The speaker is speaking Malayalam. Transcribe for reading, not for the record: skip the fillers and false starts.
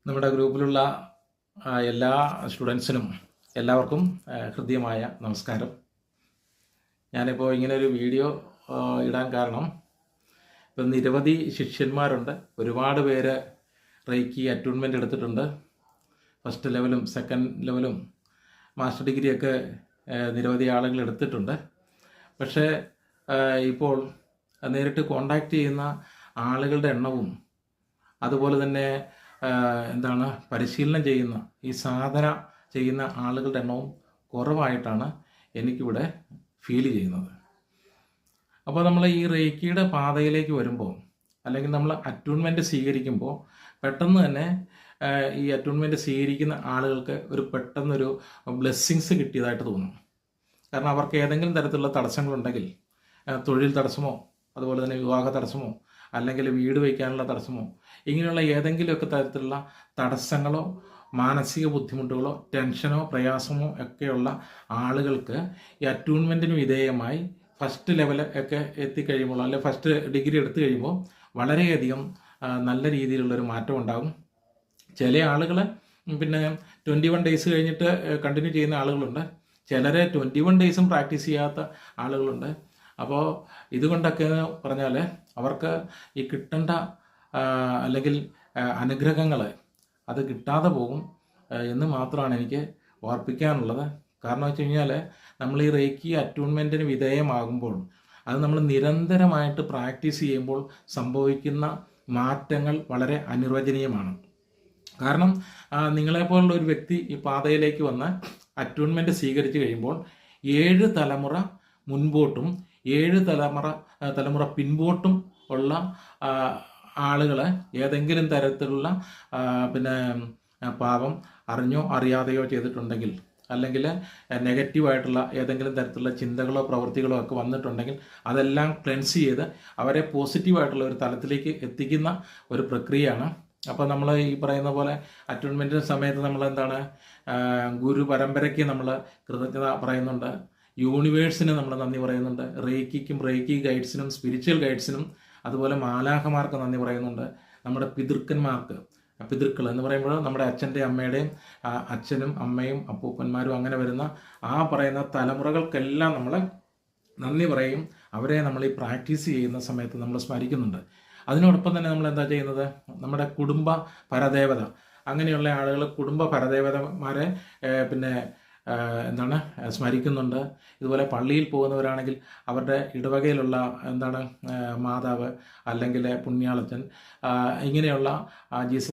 നമ്മുടെ ഗ്രൂപ്പിലുള്ള എല്ലാ സ്റ്റുഡൻസിനും എല്ലാവർക്കും ഹൃദ്യമായ നമസ്കാരം. ഞാനിപ്പോൾ ഇങ്ങനെ ഒരു വീഡിയോ ഇടാൻ കാരണം, ഇപ്പം നിരവധി ശിഷ്യന്മാരുണ്ട്. ഒരുപാട് പേര് റേക്കി അറ്റ്യൂൺമെൻ്റ് എടുത്തിട്ടുണ്ട്. ഫസ്റ്റ് ലെവലും സെക്കൻഡ് ലെവലും മാസ്റ്റർ ഡിഗ്രിയൊക്കെ നിരവധി ആളുകൾ എടുത്തിട്ടുണ്ട്. പക്ഷേ ഇപ്പോൾ നേരിട്ട് കോണ്ടാക്റ്റ് ചെയ്യുന്ന ആളുകളുടെ എണ്ണവും അതുപോലെ തന്നെ പരിശീലനം ചെയ്യുന്ന ഈ സാധന ചെയ്യുന്ന ആളുകളുടെ എണ്ണവും കുറവായിട്ടാണ് എനിക്കിവിടെ ഫീൽ ചെയ്യുന്നത്. അപ്പോൾ നമ്മൾ ഈ റേക്കിയുടെ പാതയിലേക്ക് വരുമ്പോൾ, അല്ലെങ്കിൽ നമ്മൾ അറ്റ്യൂൺമെൻറ്റ് സ്വീകരിക്കുമ്പോൾ, പെട്ടെന്ന് തന്നെ ഈ അറ്റ്യൂൺമെൻറ്റ് സ്വീകരിക്കുന്ന ആളുകൾക്ക് പെട്ടെന്നൊരു ബ്ലെസ്സിങ്സ് കിട്ടിയതായിട്ട് തോന്നും. കാരണം അവർക്ക് ഏതെങ്കിലും തരത്തിലുള്ള തടസ്സങ്ങളുണ്ടെങ്കിൽ, തൊഴിൽ തടസ്സമോ അതുപോലെ തന്നെ വിവാഹ തടസ്സമോ അല്ലെങ്കിൽ വീട് വയ്ക്കാനുള്ള തടസ്സമോ, ഇങ്ങനെയുള്ള ഏതെങ്കിലുമൊക്കെ തരത്തിലുള്ള തടസ്സങ്ങളോ മാനസിക ബുദ്ധിമുട്ടുകളോ ടെൻഷനോ പ്രയാസമോ ഒക്കെയുള്ള ആളുകൾക്ക് ഈ അറ്റ്യൂൺമെൻറ്റിന് വിധേയമായി ഫസ്റ്റ് ലെവൽ ഒക്കെ എത്തിക്കഴിയുമ്പോൾ, അല്ലെങ്കിൽ ഫസ്റ്റ് ഡിഗ്രി എടുത്തു കഴിയുമ്പോൾ വളരെയധികം നല്ല രീതിയിലുള്ളൊരു മാറ്റം ഉണ്ടാകും. ചില ആളുകൾ പിന്നെ 21 ഡേയ്സ് കഴിഞ്ഞിട്ട് കണ്ടിന്യൂ ചെയ്യുന്ന ആളുകളുണ്ട്. ചിലരെ 21 ഡേയ്സും പ്രാക്ടീസ് ചെയ്യാത്ത ആളുകളുണ്ട്. അപ്പോൾ ഇതുകൊണ്ടൊക്കെ പറഞ്ഞാൽ അവർക്ക് ഈ കിട്ടേണ്ട അല്ലെങ്കിൽ അനുഗ്രഹങ്ങൾ അത് കിട്ടാതെ പോകും എന്ന് മാത്രമാണ് എനിക്ക് ഓർപ്പിക്കാനുള്ളത്. കാരണം വെച്ച് കഴിഞ്ഞാൽ നമ്മൾ ഈ റേക്കി അറ്റ്യൂൺമെൻറ്റിന് വിധേയമാകുമ്പോൾ, അത് നമ്മൾ നിരന്തരമായിട്ട് പ്രാക്ടീസ് ചെയ്യുമ്പോൾ സംഭവിക്കുന്ന മാറ്റങ്ങൾ വളരെ അനിർവചനീയമാണ്. കാരണം നിങ്ങളെപ്പോലുള്ള ഒരു വ്യക്തി ഈ പാതയിലേക്ക് വന്ന് അറ്റ്യൂൺമെൻറ്റ് സ്വീകരിച്ചു കഴിയുമ്പോൾ 7 തലമുറ മുൻപോട്ടും 7 തലമുറ പിൻപോട്ടും ഉള്ള ആളുകൾ ഏതെങ്കിലും തരത്തിലുള്ള പാപം അറിഞ്ഞോ അറിയാതെയോ ചെയ്തിട്ടുണ്ടെങ്കിൽ, അല്ലെങ്കിൽ നെഗറ്റീവായിട്ടുള്ള ഏതെങ്കിലും തരത്തിലുള്ള ചിന്തകളോ പ്രവൃത്തികളോ ഒക്കെ വന്നിട്ടുണ്ടെങ്കിൽ അതെല്ലാം ക്ലെൻസ് ചെയ്ത് അവരെ പോസിറ്റീവായിട്ടുള്ള ഒരു തലത്തിലേക്ക് എത്തിക്കുന്ന ഒരു പ്രക്രിയയാണ്. അപ്പോൾ നമ്മൾ ഈ പറയുന്ന പോലെ അറ്റ്യൂൺമെൻറ്റിൻ്റെ സമയത്ത് നമ്മൾ ഗുരു പരമ്പരയ്ക്ക് നമ്മൾ കൃതജ്ഞത പറയുന്നുണ്ട്, യൂണിവേഴ്സിന് നമ്മൾ നന്ദി പറയുന്നുണ്ട്, റേക്കിക്കും റേക്കി ഗൈഡ്സിനും സ്പിരിച്വൽ ഗൈഡ്സിനും അതുപോലെ മാലാഖമാർക്ക് നന്ദി പറയുന്നുണ്ട്. നമ്മുടെ പിതൃക്കൾ എന്ന് പറയുമ്പോൾ നമ്മുടെ അച്ഛൻ്റെ അമ്മയുടെയും അച്ഛനും അമ്മയും അപ്പൂപ്പന്മാരും അങ്ങനെ വരുന്ന ആ പറയുന്ന തലമുറകൾക്കെല്ലാം നമ്മൾ നന്ദി പറയും. അവരെ നമ്മൾ ഈ പ്രാക്ടീസ് ചെയ്യുന്ന സമയത്ത് നമ്മൾ സ്മരിക്കുന്നുണ്ട്. അതിനോടൊപ്പം തന്നെ നമ്മൾ എന്താ ചെയ്യുന്നത്, നമ്മുടെ കുടുംബ പരദേവത, അങ്ങനെയുള്ള ആളുകൾ കുടുംബ പരദേവതമാരെ സ്മരിക്കുന്നുണ്ട്. ഇതുപോലെ പള്ളിയിൽ പോകുന്നവരാണെങ്കിൽ അവരുടെ ഇടവകയിലുള്ള മാതാവ് അല്ലെങ്കിൽ പുണ്യാളച്ചൻ, ഇങ്ങനെയുള്ള ജീസസ്